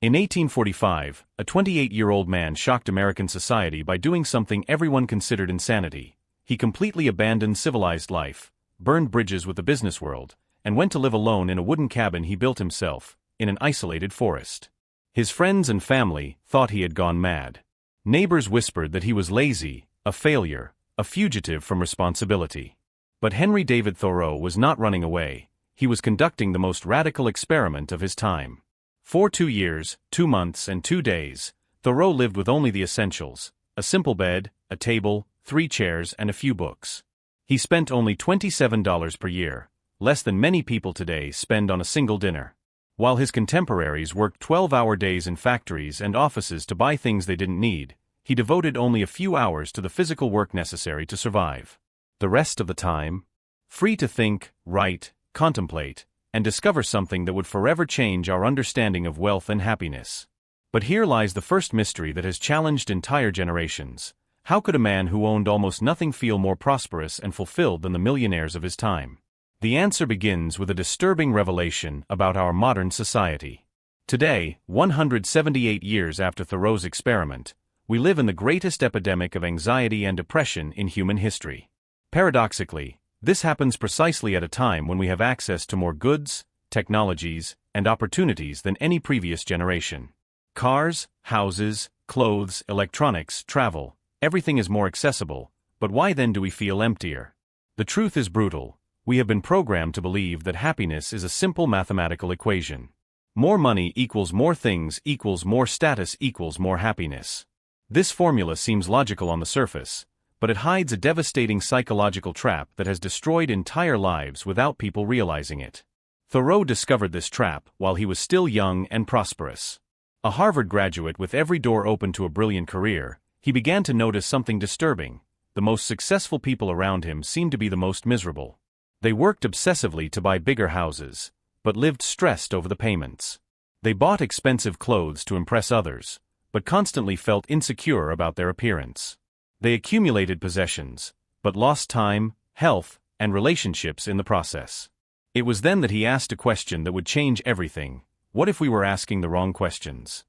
In 1845, a 28-year-old man shocked American society by doing something everyone considered insanity. He completely abandoned civilized life, burned bridges with the business world, and went to live alone in a wooden cabin he built himself, in an isolated forest. His friends and family thought he had gone mad. Neighbors whispered that he was lazy, a failure, a fugitive from responsibility. But Henry David Thoreau was not running away. He was conducting the most radical experiment of his time. For 2 years, 2 months, and 2 days, Thoreau lived with only the essentials: a simple bed, a table, 3 chairs, and a few books. He spent only $27 per year, less than many people today spend on a single dinner. While his contemporaries worked 12-hour days in factories and offices to buy things they didn't need, he devoted only a few hours to the physical work necessary to survive. The rest of the time, free to think, write, contemplate, and discover something that would forever change our understanding of wealth and happiness. But here lies the first mystery that has challenged entire generations. How could a man who owned almost nothing feel more prosperous and fulfilled than the millionaires of his time? The answer begins with a disturbing revelation about our modern society. Today, 178 years after Thoreau's experiment, we live in the greatest epidemic of anxiety and depression in human history. Paradoxically, this happens precisely at a time when we have access to more goods, technologies, and opportunities than any previous generation. Cars, houses, clothes, electronics, travel, everything is more accessible, but why then do we feel emptier? The truth is brutal. We have been programmed to believe that happiness is a simple mathematical equation. More money equals more things equals more status equals more happiness. This formula seems logical on the surface, but it hides a devastating psychological trap that has destroyed entire lives without people realizing it. Thoreau discovered this trap while he was still young and prosperous. A Harvard graduate with every door open to a brilliant career, he began to notice something disturbing. The most successful people around him seemed to be the most miserable. They worked obsessively to buy bigger houses, but lived stressed over the payments. They bought expensive clothes to impress others, but constantly felt insecure about their appearance. They accumulated possessions, but lost time, health, and relationships in the process. It was then that he asked a question that would change everything. What if we were asking the wrong questions?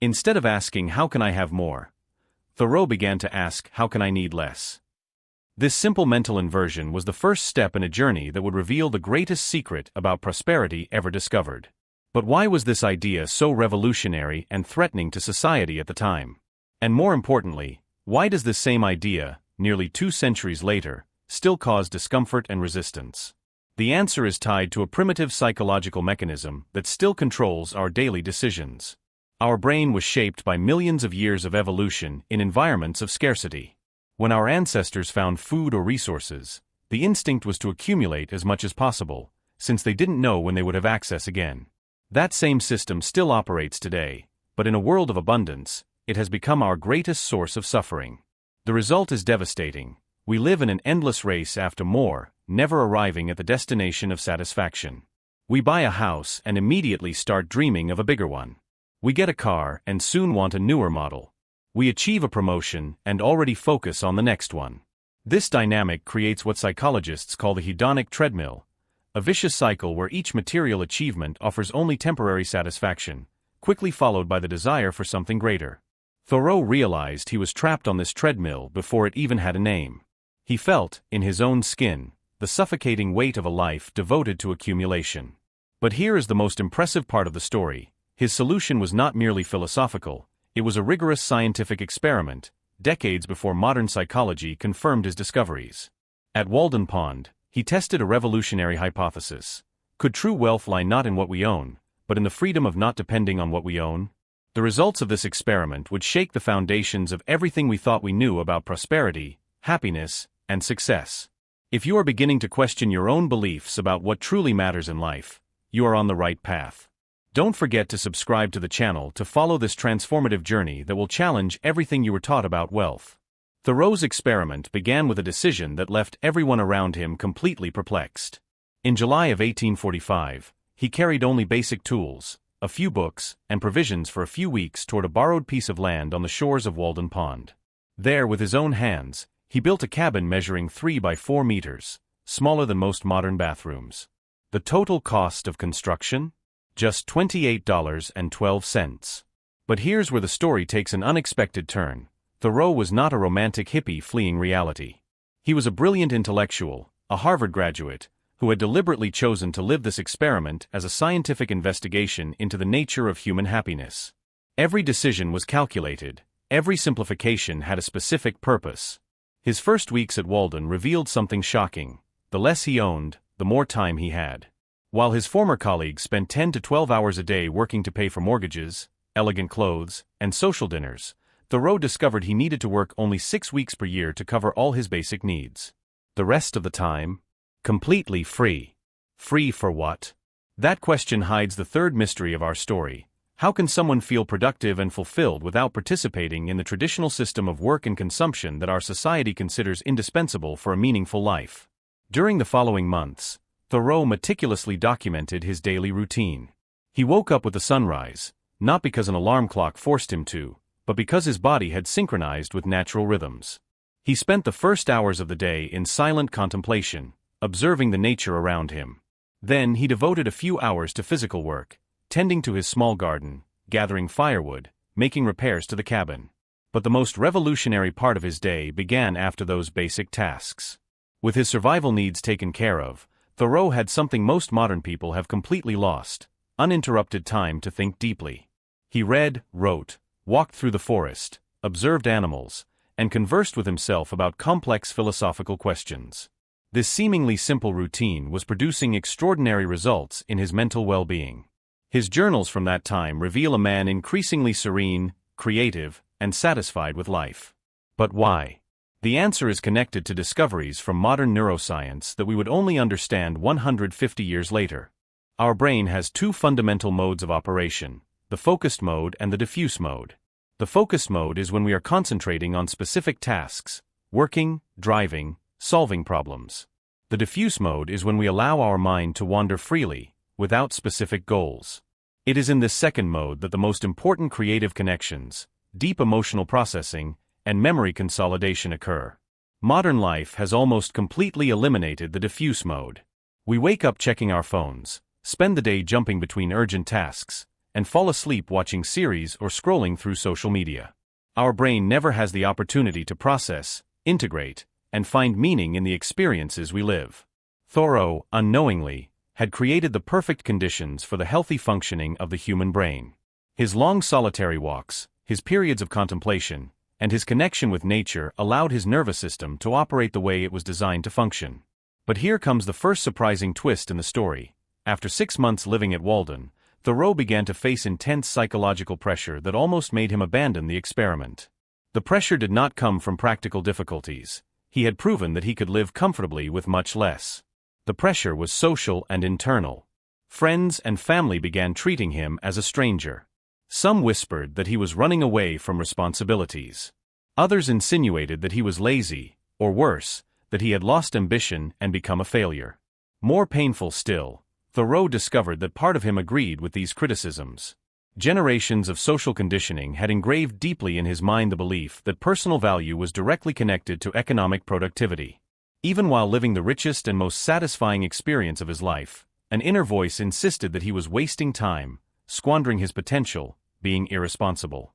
Instead of asking, "How can I have more?" Thoreau began to ask, "How can I need less?" This simple mental inversion was the first step in a journey that would reveal the greatest secret about prosperity ever discovered. But why was this idea so revolutionary and threatening to society at the time? And more importantly, why does this same idea, nearly 2 centuries later, still cause discomfort and resistance? The answer is tied to a primitive psychological mechanism that still controls our daily decisions. Our brain was shaped by millions of years of evolution in environments of scarcity. When our ancestors found food or resources, the instinct was to accumulate as much as possible, since they didn't know when they would have access again. That same system still operates today, but in a world of abundance, it has become our greatest source of suffering. The result is devastating. We live in an endless race after more, never arriving at the destination of satisfaction. We buy a house and immediately start dreaming of a bigger one. We get a car and soon want a newer model. We achieve a promotion and already focus on the next one. This dynamic creates what psychologists call the hedonic treadmill, a vicious cycle where each material achievement offers only temporary satisfaction, quickly followed by the desire for something greater. Thoreau realized he was trapped on this treadmill before it even had a name. He felt, in his own skin, the suffocating weight of a life devoted to accumulation. But here is the most impressive part of the story. His solution was not merely philosophical, it was a rigorous scientific experiment, decades before modern psychology confirmed his discoveries. At Walden Pond, he tested a revolutionary hypothesis. Could true wealth lie not in what we own, but in the freedom of not depending on what we own? The results of this experiment would shake the foundations of everything we thought we knew about prosperity, happiness, and success. If you are beginning to question your own beliefs about what truly matters in life, you are on the right path. Don't forget to subscribe to the channel to follow this transformative journey that will challenge everything you were taught about wealth. Thoreau's experiment began with a decision that left everyone around him completely perplexed. In July of 1845, he carried only basic tools, a few books, and provisions for a few weeks toward a borrowed piece of land on the shores of Walden Pond. There, with his own hands, he built a cabin measuring 3 by 4 meters, smaller than most modern bathrooms. The total cost of construction? Just $28.12. But here's where the story takes an unexpected turn. Thoreau was not a romantic hippie fleeing reality. He was a brilliant intellectual, a Harvard graduate, who had deliberately chosen to live this experiment as a scientific investigation into the nature of human happiness. Every decision was calculated, every simplification had a specific purpose. His first weeks at Walden revealed something shocking. The less he owned, the more time he had. While his former colleagues spent 10 to 12 hours a day working to pay for mortgages, elegant clothes, and social dinners, Thoreau discovered he needed to work only 6 weeks per year to cover all his basic needs. The rest of the time? Completely free. Free for what? That question hides the third mystery of our story. How can someone feel productive and fulfilled without participating in the traditional system of work and consumption that our society considers indispensable for a meaningful life? During the following months, Thoreau meticulously documented his daily routine. He woke up with the sunrise, not because an alarm clock forced him to, but because his body had synchronized with natural rhythms. He spent the first hours of the day in silent contemplation, observing the nature around him. Then he devoted a few hours to physical work, tending to his small garden, gathering firewood, making repairs to the cabin. But the most revolutionary part of his day began after those basic tasks. With his survival needs taken care of, Thoreau had something most modern people have completely lost: uninterrupted time to think deeply. He read, wrote, walked through the forest, observed animals, and conversed with himself about complex philosophical questions. This seemingly simple routine was producing extraordinary results in his mental well-being. His journals from that time reveal a man increasingly serene, creative, and satisfied with life. But why? The answer is connected to discoveries from modern neuroscience that we would only understand 150 years later. Our brain has two fundamental modes of operation: the focused mode and the diffuse mode. The focused mode is when we are concentrating on specific tasks, working, driving, solving problems. The diffuse mode is when we allow our mind to wander freely, without specific goals. It is in this second mode that the most important creative connections, deep emotional processing, and memory consolidation occur. Modern life has almost completely eliminated the diffuse mode. We wake up checking our phones, spend the day jumping between urgent tasks, and fall asleep watching series or scrolling through social media. Our brain never has the opportunity to process, integrate, and find meaning in the experiences we live. Thoreau, unknowingly, had created the perfect conditions for the healthy functioning of the human brain. His long solitary walks, his periods of contemplation, and his connection with nature allowed his nervous system to operate the way it was designed to function. But here comes the first surprising twist in the story. After 6 months living at Walden, Thoreau began to face intense psychological pressure that almost made him abandon the experiment. The pressure did not come from practical difficulties. He had proven that he could live comfortably with much less. The pressure was social and internal. Friends and family began treating him as a stranger. Some whispered that he was running away from responsibilities. Others insinuated that he was lazy, or worse, that he had lost ambition and become a failure. More painful still, Thoreau discovered that part of him agreed with these criticisms. Generations of social conditioning had engraved deeply in his mind the belief that personal value was directly connected to economic productivity. Even while living the richest and most satisfying experience of his life, an inner voice insisted that he was wasting time, squandering his potential, being irresponsible.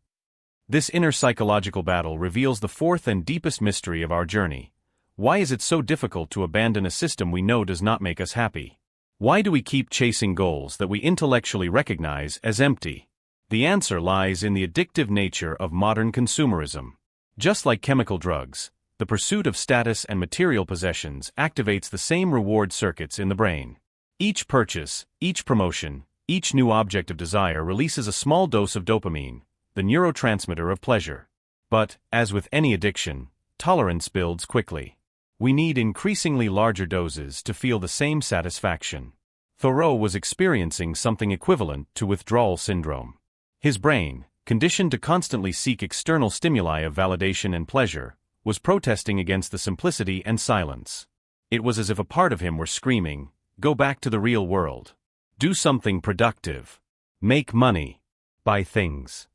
This inner psychological battle reveals the fourth and deepest mystery of our journey. Why is it so difficult to abandon a system we know does not make us happy? Why do we keep chasing goals that we intellectually recognize as empty? The answer lies in the addictive nature of modern consumerism. Just like chemical drugs, the pursuit of status and material possessions activates the same reward circuits in the brain. Each purchase, each promotion, each new object of desire releases a small dose of dopamine, the neurotransmitter of pleasure. But, as with any addiction, tolerance builds quickly. We need increasingly larger doses to feel the same satisfaction. Thoreau was experiencing something equivalent to withdrawal syndrome. His brain, conditioned to constantly seek external stimuli of validation and pleasure, was protesting against the simplicity and silence. It was as if a part of him were screaming, "Go back to the real world. Do something productive. Make money. Buy things."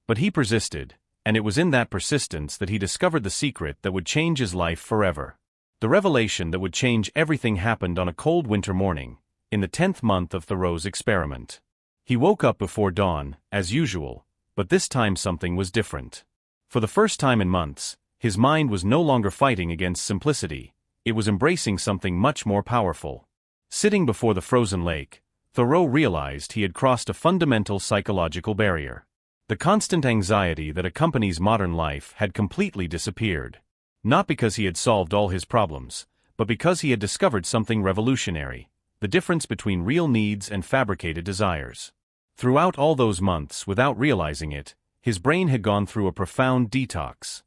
But he persisted, and it was in that persistence that he discovered the secret that would change his life forever. The revelation that would change everything happened on a cold winter morning, in the 10th month of Thoreau's experiment. He woke up before dawn, as usual, but this time something was different. For the first time in months, his mind was no longer fighting against simplicity, it was embracing something much more powerful. Sitting before the frozen lake, Thoreau realized he had crossed a fundamental psychological barrier. The constant anxiety that accompanies modern life had completely disappeared. Not because he had solved all his problems, but because he had discovered something revolutionary: the difference between real needs and fabricated desires. Throughout all those months, without realizing it, his brain had gone through a profound detox.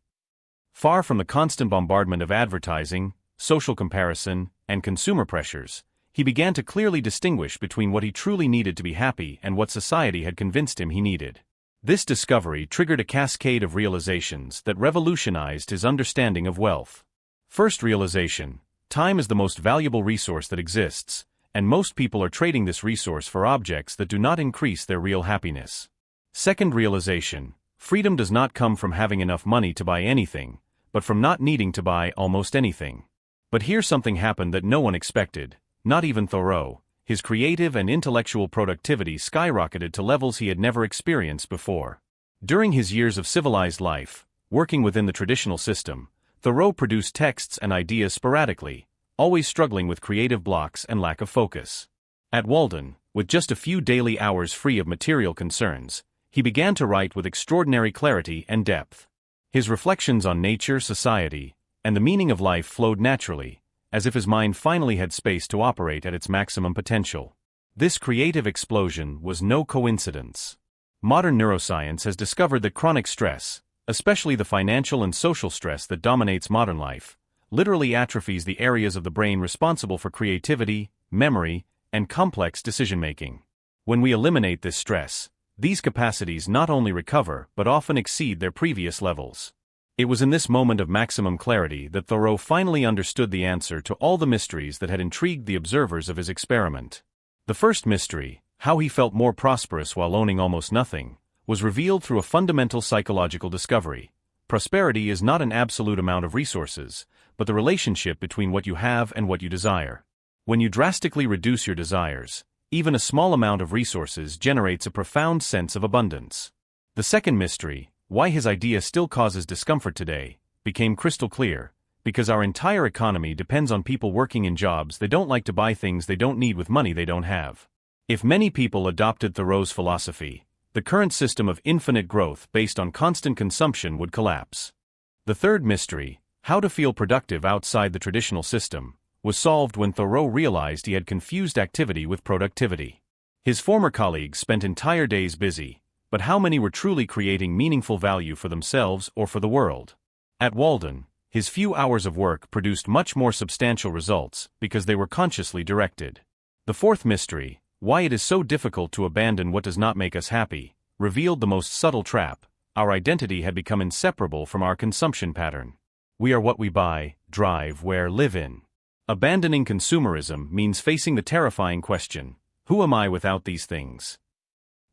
Far from the constant bombardment of advertising, social comparison, and consumer pressures, he began to clearly distinguish between what he truly needed to be happy and what society had convinced him he needed. This discovery triggered a cascade of realizations that revolutionized his understanding of wealth. First realization: time is the most valuable resource that exists, and most people are trading this resource for objects that do not increase their real happiness. Second realization: freedom does not come from having enough money to buy anything, but from not needing to buy almost anything. But here something happened that no one expected, not even Thoreau. His creative and intellectual productivity skyrocketed to levels he had never experienced before. During his years of civilized life, working within the traditional system, Thoreau produced texts and ideas sporadically, always struggling with creative blocks and lack of focus. At Walden, with just a few daily hours free of material concerns, he began to write with extraordinary clarity and depth. His reflections on nature, society, and the meaning of life flowed naturally, as if his mind finally had space to operate at its maximum potential. This creative explosion was no coincidence. Modern neuroscience has discovered that chronic stress, especially the financial and social stress that dominates modern life, literally atrophies the areas of the brain responsible for creativity, memory, and complex decision-making. When we eliminate this stress, these capacities not only recover but often exceed their previous levels. It was in this moment of maximum clarity that Thoreau finally understood the answer to all the mysteries that had intrigued the observers of his experiment. The first mystery, how he felt more prosperous while owning almost nothing, was revealed through a fundamental psychological discovery. Prosperity is not an absolute amount of resources, but the relationship between what you have and what you desire. When you drastically reduce your desires, even a small amount of resources generates a profound sense of abundance. The second mystery, why his idea still causes discomfort today, became crystal clear: because our entire economy depends on people working in jobs they don't like to buy things they don't need with money they don't have. If many people adopted Thoreau's philosophy, the current system of infinite growth based on constant consumption would collapse. The third mystery, how to feel productive outside the traditional system, was solved when Thoreau realized he had confused activity with productivity. His former colleagues spent entire days busy, but how many were truly creating meaningful value for themselves or for the world? At Walden, his few hours of work produced much more substantial results because they were consciously directed. The fourth mystery, why it is so difficult to abandon what does not make us happy, revealed the most subtle trap: our identity had become inseparable from our consumption pattern. We are what we buy, drive, wear, live in. Abandoning consumerism means facing the terrifying question: who am I without these things?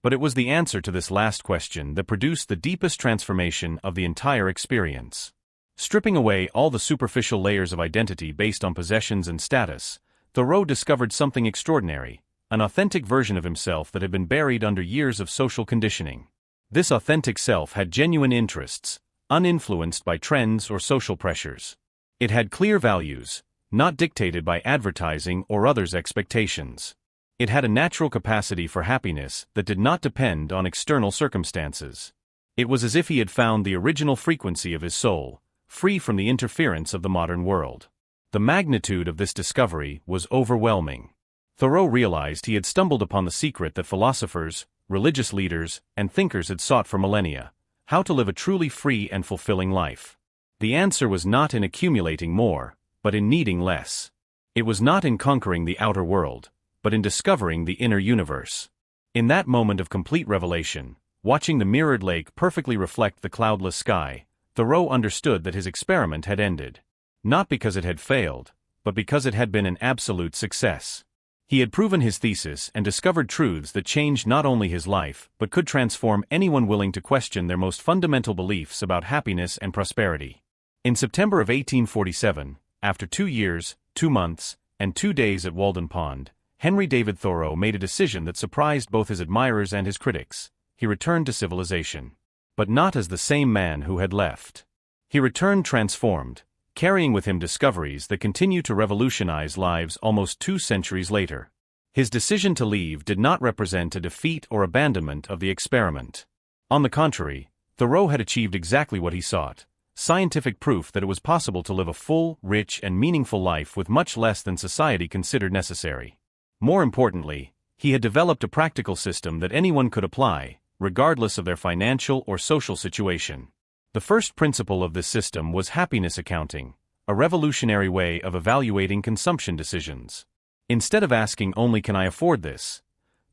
But it was the answer to this last question that produced the deepest transformation of the entire experience. Stripping away all the superficial layers of identity based on possessions and status, Thoreau discovered something extraordinary: an authentic version of himself that had been buried under years of social conditioning. This authentic self had genuine interests, uninfluenced by trends or social pressures. It had clear values, not dictated by advertising or others' expectations. It had a natural capacity for happiness that did not depend on external circumstances. It was as if he had found the original frequency of his soul, free from the interference of the modern world. The magnitude of this discovery was overwhelming. Thoreau realized he had stumbled upon the secret that philosophers, religious leaders, and thinkers had sought for millennia: how to live a truly free and fulfilling life. The answer was not in accumulating more, but in needing less. It was not in conquering the outer world, but in discovering the inner universe. In that moment of complete revelation, watching the mirrored lake perfectly reflect the cloudless sky, Thoreau understood that his experiment had ended. Not because it had failed, but because it had been an absolute success. He had proven his thesis and discovered truths that changed not only his life, but could transform anyone willing to question their most fundamental beliefs about happiness and prosperity. In September of 1847, after 2 years, 2 months, and 2 days at Walden Pond, Henry David Thoreau made a decision that surprised both his admirers and his critics. He returned to civilization. But not as the same man who had left. He returned transformed, carrying with him discoveries that continue to revolutionize lives almost 2 centuries later. His decision to leave did not represent a defeat or abandonment of the experiment. On the contrary, Thoreau had achieved exactly what he sought: scientific proof that it was possible to live a full, rich, and meaningful life with much less than society considered necessary. More importantly, he had developed a practical system that anyone could apply, regardless of their financial or social situation. The first principle of this system was happiness accounting, a revolutionary way of evaluating consumption decisions. Instead of asking only "can I afford this?"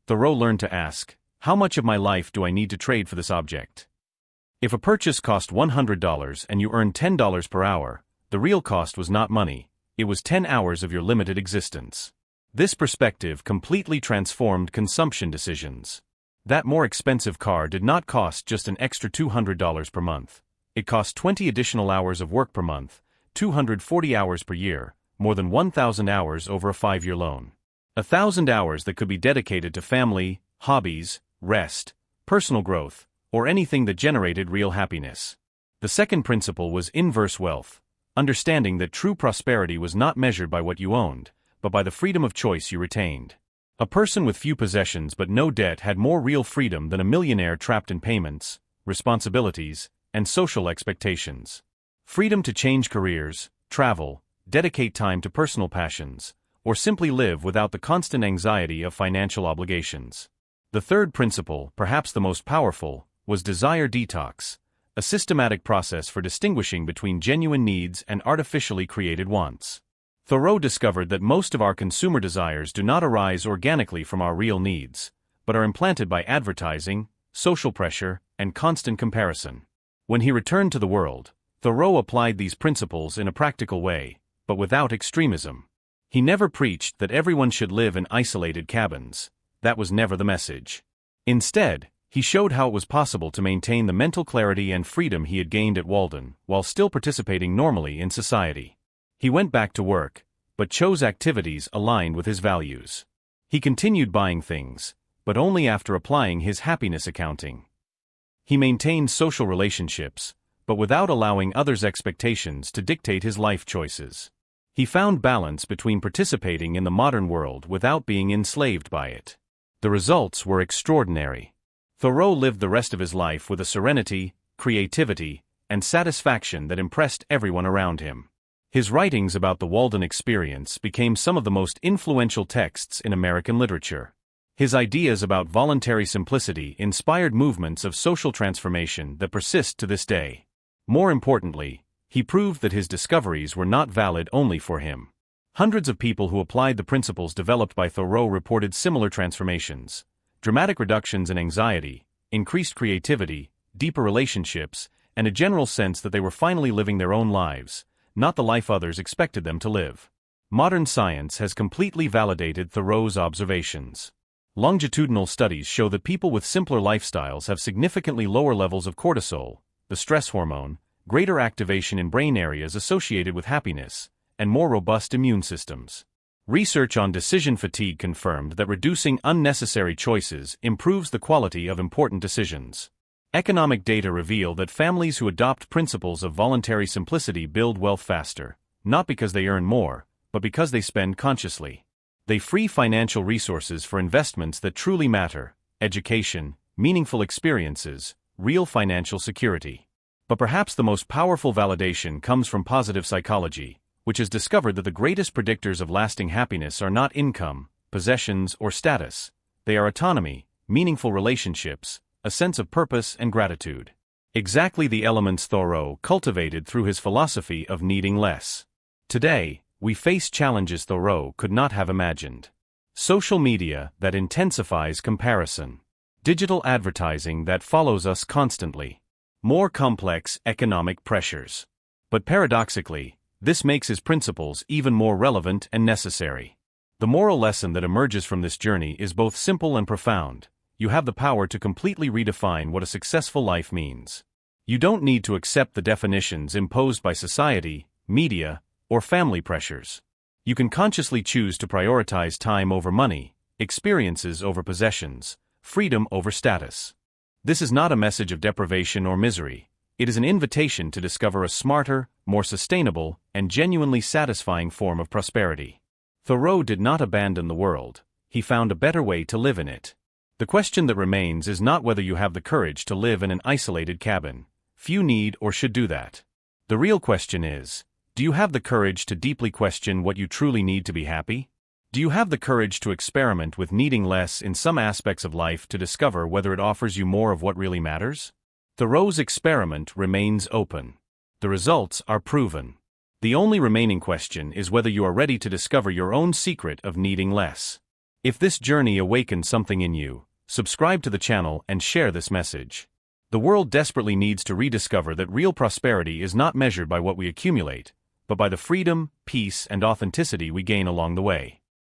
Thoreau learned to ask, "how much of my life do I need to trade for this object?" If a purchase cost $100 and you earned $10 per hour, the real cost was not money, it was 10 hours of your limited existence. This perspective completely transformed consumption decisions. That more expensive car did not cost just an extra $200 per month. It cost 20 additional hours of work per month, 240 hours per year, more than 1,000 hours over a 5-year loan. 1,000 hours that could be dedicated to family, hobbies, rest, personal growth, or anything that generated real happiness. The second principle was inverse wealth, understanding that true prosperity was not measured by what you owned, but by the freedom of choice you retained. A person with few possessions but no debt had more real freedom than a millionaire trapped in payments, responsibilities, and social expectations. Freedom to change careers, travel, dedicate time to personal passions, or simply live without the constant anxiety of financial obligations. The third principle, perhaps the most powerful, was desire detox, a systematic process for distinguishing between genuine needs and artificially created wants. Thoreau discovered that most of our consumer desires do not arise organically from our real needs, but are implanted by advertising, social pressure, and constant comparison. When he returned to the world, Thoreau applied these principles in a practical way, but without extremism. He never preached that everyone should live in isolated cabins. That was never the message. Instead, he showed how it was possible to maintain the mental clarity and freedom he had gained at Walden, while still participating normally in society. He went back to work, but chose activities aligned with his values. He continued buying things, but only after applying his happiness accounting. He maintained social relationships, but without allowing others' expectations to dictate his life choices. He found balance between participating in the modern world without being enslaved by it. The results were extraordinary. Thoreau lived the rest of his life with a serenity, creativity, and satisfaction that impressed everyone around him. His writings about the Walden experience became some of the most influential texts in American literature. His ideas about voluntary simplicity inspired movements of social transformation that persist to this day. More importantly, he proved that his discoveries were not valid only for him. Hundreds of people who applied the principles developed by Thoreau reported similar transformations: dramatic reductions in anxiety, increased creativity, deeper relationships, and a general sense that they were finally living their own lives, not the life others expected them to live. Modern science has completely validated Thoreau's observations. Longitudinal studies show that people with simpler lifestyles have significantly lower levels of cortisol, the stress hormone, greater activation in brain areas associated with happiness, and more robust immune systems. Research on decision fatigue confirmed that reducing unnecessary choices improves the quality of important decisions. Economic data reveal that families who adopt principles of voluntary simplicity build wealth faster, not because they earn more, but because they spend consciously. They free financial resources for investments that truly matter: education, meaningful experiences, real financial security. But perhaps the most powerful validation comes from positive psychology, which has discovered that the greatest predictors of lasting happiness are not income, possessions, or status. They are autonomy, meaningful relationships, a sense of purpose and gratitude. Exactly the elements Thoreau cultivated through his philosophy of needing less. Today, we face challenges Thoreau could not have imagined. Social media that intensifies comparison. Digital advertising that follows us constantly. More complex economic pressures. But paradoxically, this makes his principles even more relevant and necessary. The moral lesson that emerges from this journey is both simple and profound. You have the power to completely redefine what a successful life means. You don't need to accept the definitions imposed by society, media, or family pressures. You can consciously choose to prioritize time over money, experiences over possessions, freedom over status. This is not a message of deprivation or misery. It is an invitation to discover a smarter, more sustainable, and genuinely satisfying form of prosperity. Thoreau did not abandon the world. He found a better way to live in it. The question that remains is not whether you have the courage to live in an isolated cabin. Few need or should do that. The real question is, do you have the courage to deeply question what you truly need to be happy? Do you have the courage to experiment with needing less in some aspects of life to discover whether it offers you more of what really matters? Thoreau's experiment remains open. The results are proven. The only remaining question is whether you are ready to discover your own secret of needing less. If this journey awakened something in you, subscribe to the channel and share this message. The world desperately needs to rediscover that real prosperity is not measured by what we accumulate, but by the freedom, peace, and authenticity we gain along the way.